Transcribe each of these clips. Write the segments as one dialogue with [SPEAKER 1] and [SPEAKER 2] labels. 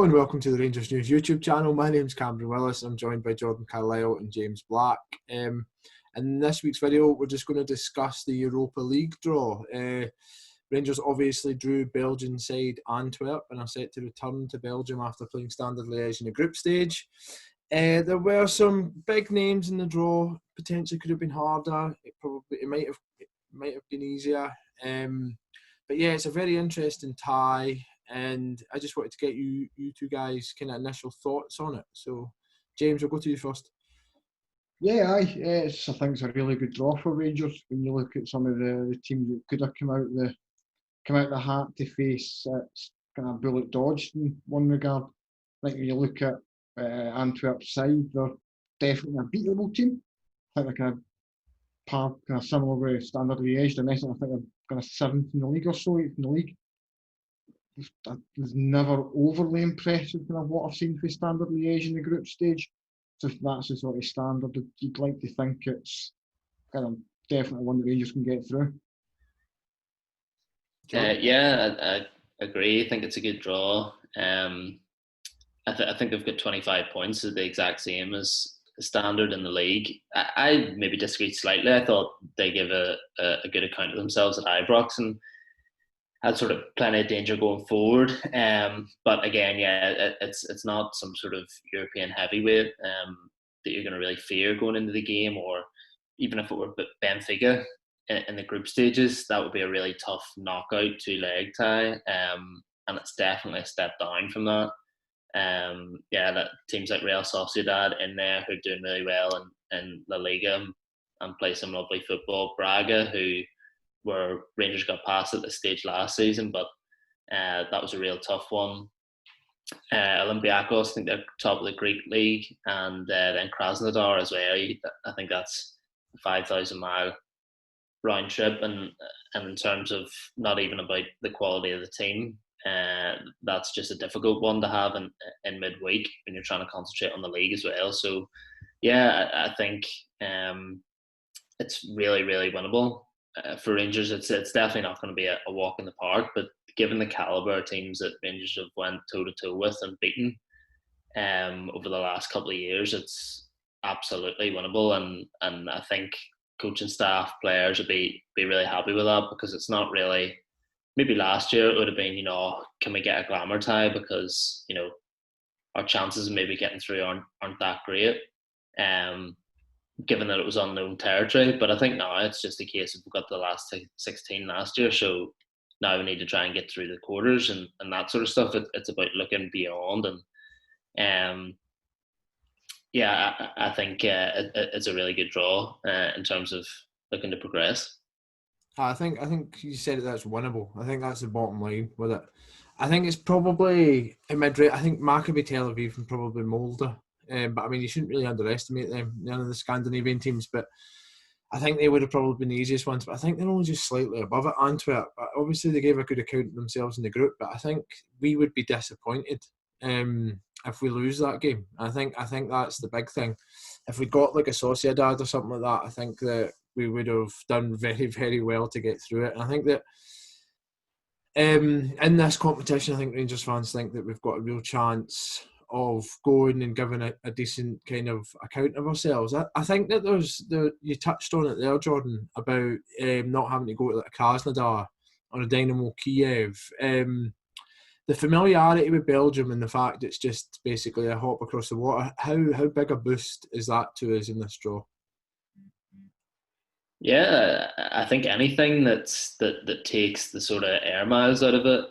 [SPEAKER 1] Hello and welcome to the Rangers News YouTube channel. My name's Cameron Willis. I'm joined by Jordan Carlisle and James Black. And in this week's video, we're just going to discuss the Europa League draw. Rangers obviously drew Belgian side Antwerp and are set to return to Belgium after playing Standard Liège in the group stage. There were some big names in the draw. Potentially could have been harder. It might have been easier. But yeah, it's a very interesting tie. And I just wanted to get you two guys kind of initial thoughts on it. So, James, I'll go to you first.
[SPEAKER 2] Yeah, I think it's a really good draw for Rangers when you look at some of the teams that could have come out the hat to face kind of bullet dodged in one regard. I think when you look at Antwerp's side, they're definitely a beatable team. I think they're kind of similar with Standard Liège. I think they're kind of seventh in the league or so, eighth in the league. I was never overly impressed with kind of what I've seen for Standard Liège in the group stage. So if that's the sort of standard that you'd like to think, it's kind of definitely one that Rangers can get through.
[SPEAKER 3] I agree. I think it's a good draw. I think they've got 25 points, so the exact same as Standard in the league. I maybe disagreed slightly. I thought they give a good account of themselves at Ibrox and had sort of plenty of danger going forward. But again, it's not some sort of European heavyweight that you're going to really fear going into the game, or even if it were Benfica in the group stages, that would be a really tough knockout two-leg tie. And it's definitely a step down from that. That teams like Real Sociedad in there who are doing really well in La Liga and play some lovely football. Braga, where Rangers got past at this stage last season, but that was a real tough one. Olympiacos, I think they're top of the Greek league, and then Krasnodar as well. I think that's a 5,000-mile round trip, and in terms of not even about the quality of the team, that's just a difficult one to have in midweek when you're trying to concentrate on the league as well. So, yeah, I think it's really, really winnable. For Rangers, it's definitely not going to be a walk in the park, but given the calibre of teams that Rangers have went toe-to-toe with and beaten over the last couple of years, it's absolutely winnable, and I think coaching staff, players would be really happy with that, because it's not really, maybe last year it would have been, can we get a glamour tie, because, our chances of maybe getting through aren't that great. Given that it was unknown territory, but I think now it's just a case of we've got the last 16 last year, so now we need to try and get through the quarters and that sort of stuff. It's about looking beyond, and I think it's a really good draw in terms of looking to progress.
[SPEAKER 1] I think you said that's winnable. I think that's the bottom line with it. I think it's probably a mid-rate. I think Maccabi Tel Aviv and probably Molde. But I mean, you shouldn't really underestimate them, none of the Scandinavian teams. But I think they would have probably been the easiest ones. But I think they're only just slightly above it. Antwerp, obviously, they gave a good account of themselves in the group. But I think we would be disappointed if we lose that game. I think that's the big thing. If we got like a Sociedad or something like that, I think that we would have done very, very well to get through it. And I think that in this competition, I think Rangers fans think that we've got a real chance of going and giving a decent kind of account of ourselves. I think that you touched on it there, Jordan, about not having to go to like Krasnodar or a Dynamo Kiev. The familiarity with Belgium and the fact it's just basically a hop across the water, how big a boost is that to us in this draw?
[SPEAKER 3] Yeah, I think anything that takes the sort of air miles out of it.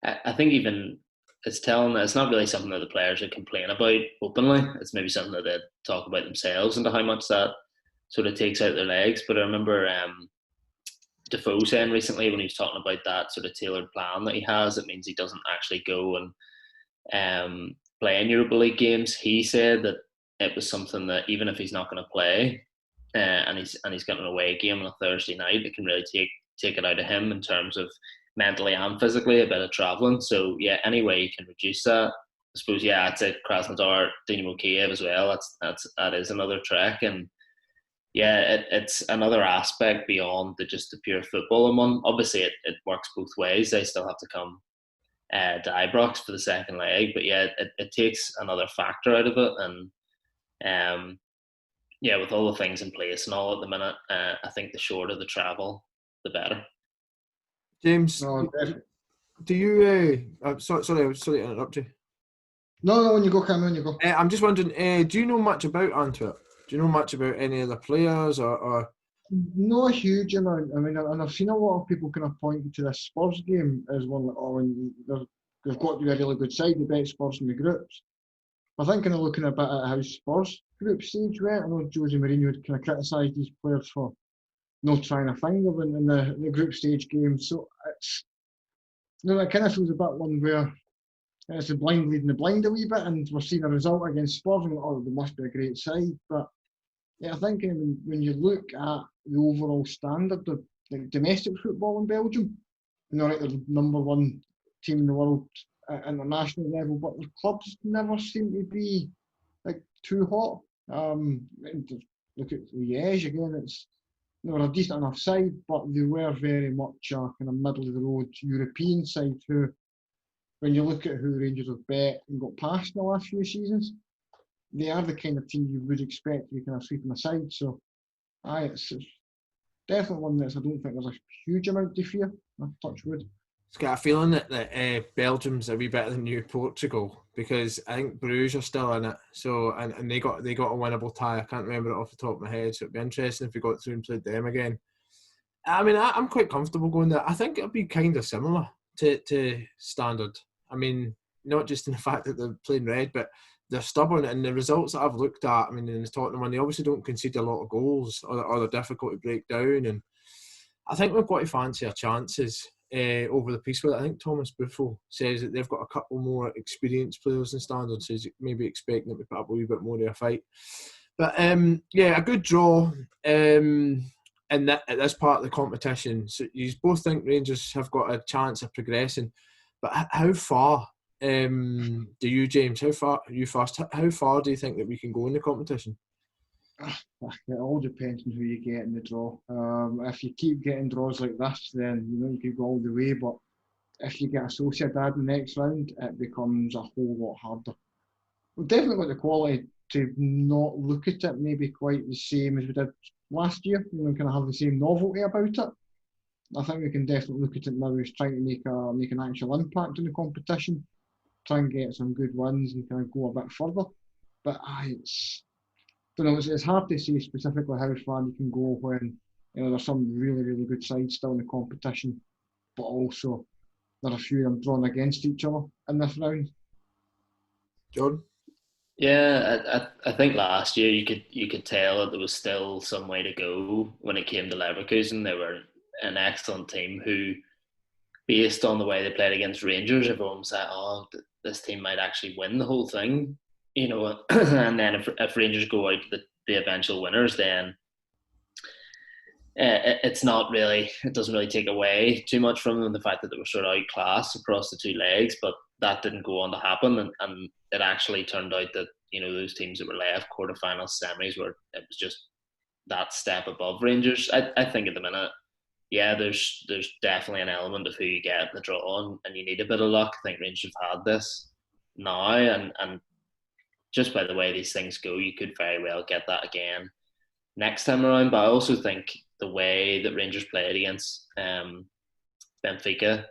[SPEAKER 3] I think even it's not really something that the players would complain about openly. It's maybe something that they talk about themselves and how much that sort of takes out their legs. But I remember Defoe saying recently, when he was talking about that sort of tailored plan that he has, it means he doesn't actually go and play in Europa League games. He said that it was something that even if he's not going to play and he's got an away game on a Thursday night, it can really take it out of him in terms of mentally and physically, a bit of travelling. So yeah, any way you can reduce that. I suppose, yeah, I'd say Krasnodar, Dynamo Kiev as well. That is another trek, and yeah, it's another aspect beyond just the pure football one. Obviously, it works both ways. They still have to come Ibrox for the second leg. But yeah, it takes another factor out of it, and yeah, with all the things in place and all at the minute, I think the shorter the travel, the better.
[SPEAKER 1] James,
[SPEAKER 2] No,
[SPEAKER 1] do you? Sorry to interrupt you.
[SPEAKER 2] No, when you go, Cameron, you go.
[SPEAKER 1] I'm just wondering, do you know much about Antwerp? Do you know much about any of the players or?
[SPEAKER 2] Not a huge amount. I mean, and I've seen a lot of people kind of pointing to this Spurs game as one like, oh, and they've got to be a really good side. They bet Spurs in the groups. I think kind of looking a bit at how Spurs group stage went. I know Jose Mourinho had kind of criticised these players for not trying to find them in the group stage game. So it's, it kind of feels a bit one where it's the blind leading the blind a wee bit, and we're seeing a result against Spurs and oh, they must be a great side. But yeah, I think when you look at the overall standard of like domestic football in Belgium, like they're the number one team in the world at international level, but their clubs never seem to be like too hot. Look at Liège again; they were a decent enough side, but they were very much a kind of middle of the road European side who, when you look at who Rangers have bet and got past in the last few seasons, they are the kind of team you would expect to be kind of sweeping aside. So, it's definitely one that I don't think there's a huge amount to fear. Touch wood.
[SPEAKER 1] It's got a feeling that Belgium's a wee better than New Portugal, because I think Bruges are still in it. So and they got a winnable tie. I can't remember it off the top of my head. So it'd be interesting if we got through and played them again. I mean, I'm quite comfortable going there. I think it'll be kind of similar to Standard. I mean, not just in the fact that they're playing red, but they're stubborn, and the results that I've looked at, I mean, in the Tottenham one, they obviously don't concede a lot of goals, or they're difficult to break down, and I think we've got to fancy our chances over the piece with it. I think Thomas Buffel says that they've got a couple more experienced players in Standard, so he's maybe expecting them to put up a wee bit more of a fight. But yeah, a good draw in at this part of the competition. So you both think Rangers have got a chance of progressing, but how far do you, James? How far you first? How far do you think that we can go in the competition?
[SPEAKER 2] It all depends on who you get in the draw. If you keep getting draws like this, then you could go all the way. But if you get a Sociedad in the next round, it becomes a whole lot harder. We've definitely got the quality to not look at it maybe quite the same as we did last year. Kind of have the same novelty about it. I think we can definitely look at it now as trying to make an actual impact in the competition, try and get some good wins and kind of go a bit further. But it's hard to say specifically how far you can go when there's some really, really good sides still in the competition, but also there are a few of them drawn against each other in this round.
[SPEAKER 1] Jordan?
[SPEAKER 3] Yeah, I think last year you could tell that there was still some way to go when it came to Leverkusen. They were an excellent team who, based on the way they played against Rangers, everyone was like, oh, this team might actually win the whole thing. And then if Rangers go out the eventual winners, then it doesn't really take away too much from them, the fact that they were sort of outclassed across the two legs, but that didn't go on to happen, and it actually turned out that those teams that were left, quarterfinals, semis, where it was just that step above Rangers. I think at the minute, yeah, there's definitely an element of who you get in the draw, and you need a bit of luck. I think Rangers have had this now, and just by the way these things go, you could very well get that again next time around. But I also think the way that Rangers played against Benfica,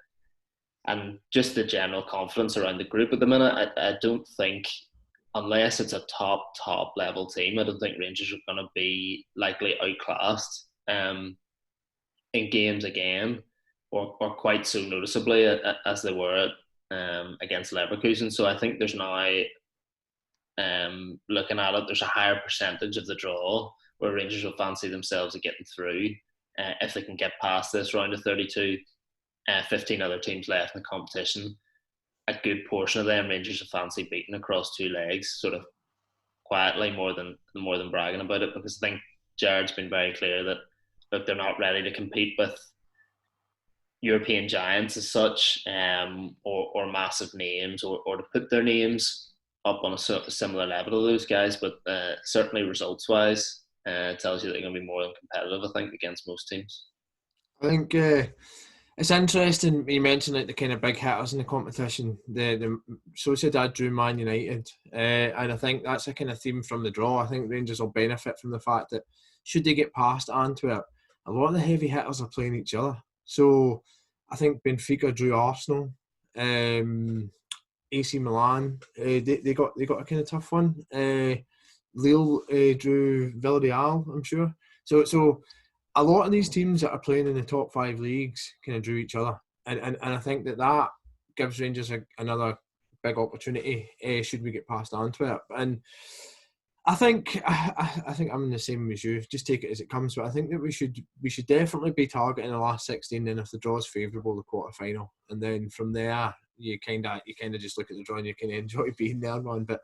[SPEAKER 3] and just the general confidence around the group at the minute, I don't think, unless it's a top level team, I don't think Rangers are going to be likely outclassed in games again, or quite so noticeably as they were against Leverkusen. So I think there's now, looking at it, there's a higher percentage of the draw where Rangers will fancy themselves at getting through if they can get past this round of 32. 15 other teams left in the competition. A good portion of them Rangers have fancy beating across two legs, sort of quietly, more than bragging about it, because I think Jared's been very clear that they're not ready to compete with European giants as such, or massive names, or to put their names up on a similar level to those guys, but certainly results wise, it tells you they're going to be more than competitive, I think, against most teams.
[SPEAKER 1] I think It's interesting you mentioned like the kind of big hitters in the competition. The Sociedad drew Man United, and I think that's a kind of theme from the draw. I think Rangers will benefit from the fact that should they get past Antwerp, a lot of the heavy hitters are playing each other. So I think Benfica drew Arsenal, AC Milan. They got a kind of tough one. Lille drew Villarreal, I'm sure. So a lot of these teams that are playing in the top 5 leagues kind of drew each other, and I think that gives Rangers another big opportunity should we get past Antwerp. And I think I'm in the same as you. Just take it as it comes. But I think that we should definitely be targeting the last 16. And if the draw is favourable, the quarter final, and then from there you kind of just look at the draw and you can enjoy being there, man. But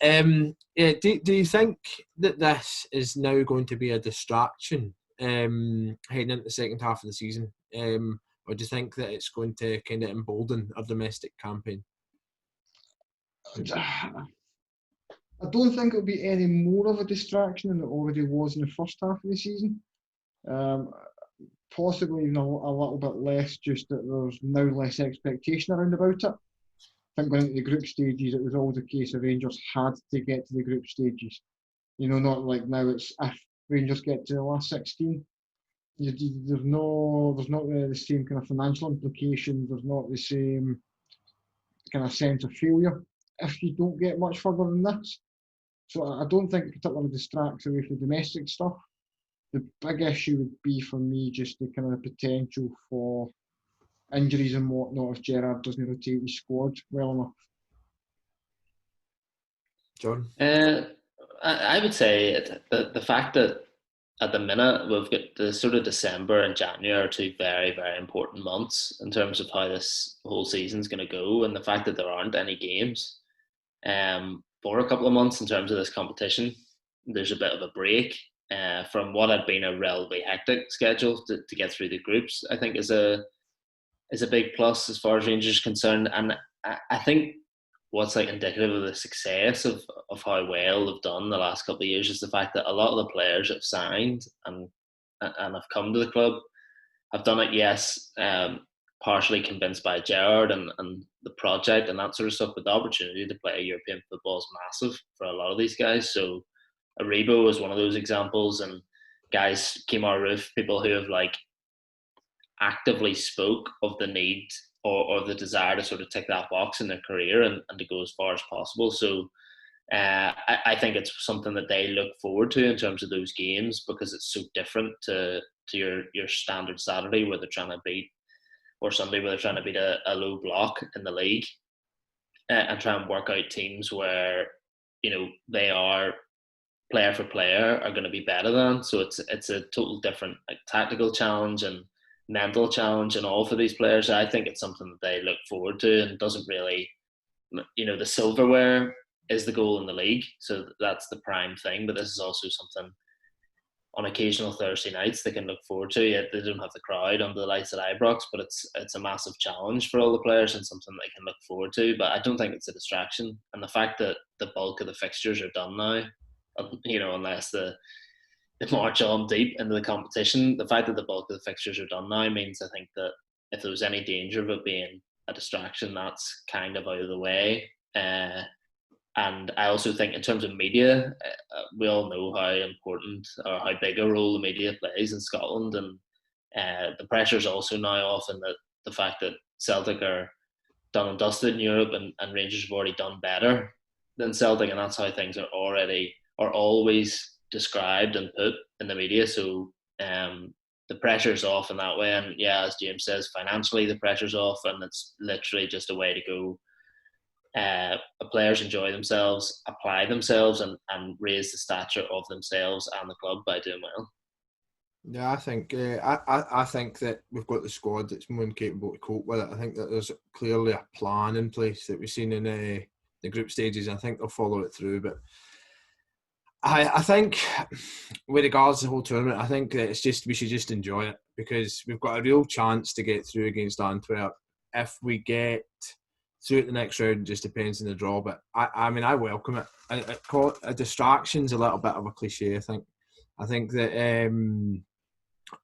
[SPEAKER 1] yeah, do you think that this is now going to be a distraction heading into the second half of the season, or do you think that it's going to kind of embolden our domestic campaign?
[SPEAKER 2] I don't think it'll be any more of a distraction than it already was in the first half of the season. Possibly even a little bit less, just that there's now less expectation around about it. I think going into the group stages, it was always a case of Rangers had to get to the group stages. You know, not like now it's if Rangers get to the last 16. There's not really the same kind of financial implications. There's not the same kind of sense of failure if you don't get much further than this. So I don't think it particularly distracts away from domestic stuff. The big issue would be for me just the kind of potential for injuries and whatnot if Gerrard doesn't rotate his squad well enough.
[SPEAKER 1] John?
[SPEAKER 3] I would say the fact that at the minute we've got the sort of December and January are 2 very, very important months in terms of how this whole season's going to go, and the fact that there aren't any games for a couple of months in terms of this competition. There's a bit of a break from what had been a relatively hectic schedule to get through the groups. I think is a big plus as far as Rangers are concerned, and I think what's like indicative of the success of how well they've done the last couple of years is the fact that a lot of the players that have signed and have come to the club have done it, yes, partially convinced by Gerrard and the project and that sort of stuff, but the opportunity to play European football is massive for a lot of these guys. So Aribo is one of those examples, and guys, Kemar Roof, people who have like actively spoke of the need or the desire to sort of tick that box in their career and to go as far as possible. So I think it's something that they look forward to in terms of those games, because it's so different to your standard Saturday where they're trying to beat, or Sunday where they're trying to beat a low block in the league, and try and work out teams where, you know, they are player for player are going to be better than. So it's a total different like tactical challenge and mental challenge and all for these players. I think it's something that they look forward to, and doesn't really, you know, the silverware is the goal in the league, so that's the prime thing, but this is also something on occasional Thursday nights they can look forward to. Yet they don't have the crowd under the lights at Ibrox, but it's a massive challenge for all the players and something they can look forward to. But I don't think it's a distraction, and the fact that the bulk of the fixtures are done now, you know, unless they march on deep into the competition, the fact that the bulk of the fixtures are done now means, I think, that if there was any danger of it being a distraction, that's kind of out of the way. And I also think in terms of media, we all know how important or how big a role the media plays in Scotland, and the pressure is also now off in the fact that Celtic are done and dusted in Europe, and Rangers have already done better than Celtic, and that's how things are always described and put in the media. So the pressure's off in that way, and yeah, as James says, financially the pressure's off, and it's literally just a way to go. Players enjoy themselves, apply themselves, and raise the stature of themselves and the club by doing well.
[SPEAKER 1] Yeah, I think I think that we've got the squad that's more than capable to cope with it. I think that there's clearly a plan in place that we've seen in the group stages, and I think they'll follow it through. But I think with regards to the whole tournament, I think that we should just enjoy it, because we've got a real chance to get through against Antwerp. If we get through it the next round, just depends on the draw. But I mean, I welcome it. I call it a distraction's a little bit of a cliche. I think that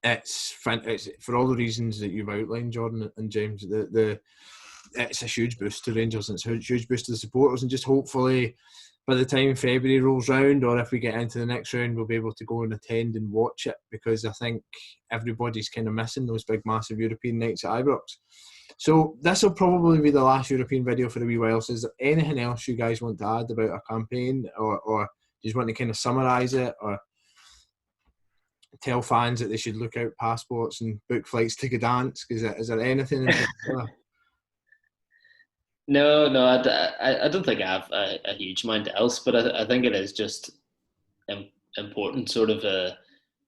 [SPEAKER 1] It's for all the reasons that you've outlined, Jordan and James. It's a huge boost to Rangers, and it's a huge boost to the supporters, and just hopefully by the time February rolls round, or if we get into the next round, we'll be able to go and attend and watch it, because I think everybody's kind of missing those big massive European nights at Ibrox. So this will probably be the last European video for a wee while. So is there anything else you guys want to add about our campaign, or do you want to kind of summarise it, or tell fans that they should look out passports and book flights to Gdansk? Is there anything in particular?
[SPEAKER 3] No, I don't think I have a huge amount else, but I think it is just important, sort of when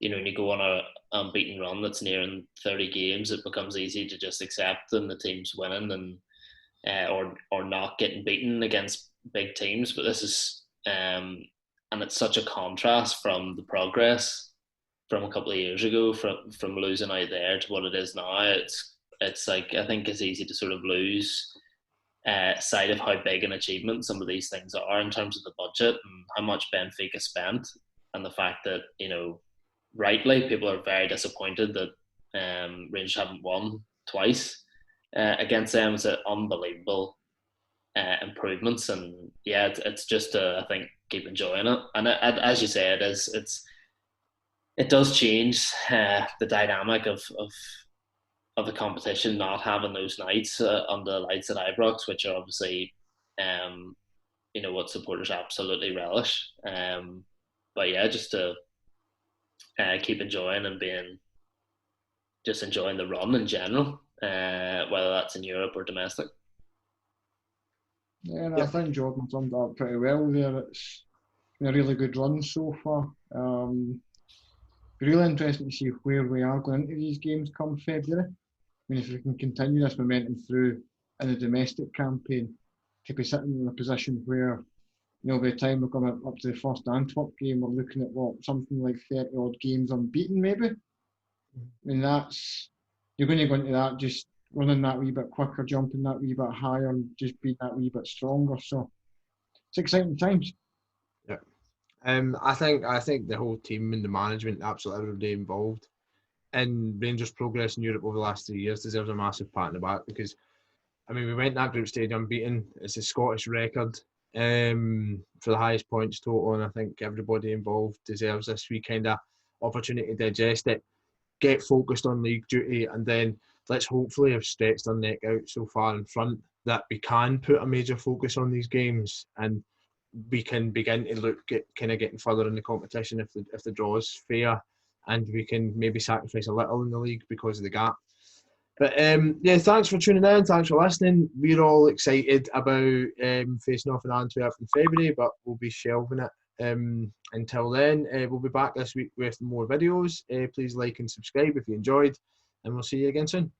[SPEAKER 3] you go on a unbeaten run that's nearing 30 games, it becomes easy to just accept and the team's winning and or not getting beaten against big teams. But this is and it's such a contrast from the progress from a couple of years ago, from losing out there to what it is now. It's like, I think it's easy to sort of lose sight of how big an achievement some of these things are in terms of the budget and how much Benfica spent, and the fact that, rightly, people are very disappointed that Rangers haven't won twice against them. It's unbelievable improvements, and yeah, it's just I think keep enjoying it. And as you say, it does change the dynamic of the competition, not having those nights under the lights at Ibrox, which are obviously, what supporters absolutely relish. But yeah, just to keep enjoying and enjoying the run in general, whether that's in Europe or domestic.
[SPEAKER 2] Yeah, and I think Jordan summed it up pretty well there. It's been a really good run so far. Be really interesting to see where we are going into these games come February. I mean, if we can continue this momentum through in the domestic campaign, to be sitting in a position where, by the time we're going up to the first Antwerp game, we're looking at something like 30 odd games unbeaten, maybe. I mean, you're going to go into that just running that wee bit quicker, jumping that wee bit higher, and just being that wee bit stronger. So it's exciting times.
[SPEAKER 1] Yeah. I think the whole team and the management, absolutely everybody involved in Rangers' progress in Europe over the last 3 years, deserves a massive pat on the back, because we went that group stage unbeaten. It's a Scottish record for the highest points total, and I think everybody involved deserves this wee kind of opportunity to digest it, get focused on league duty, and then let's hopefully have stretched our neck out so far in front that we can put a major focus on these games, and we can begin to look at kind of getting further in the competition if the draw is fair, and we can maybe sacrifice a little in the league because of the gap. But yeah, thanks for tuning in, thanks for listening. We're all excited about facing off in Antwerp in February, but we'll be shelving it until then. We'll be back this week with more videos. Please like and subscribe if you enjoyed, and we'll see you again soon.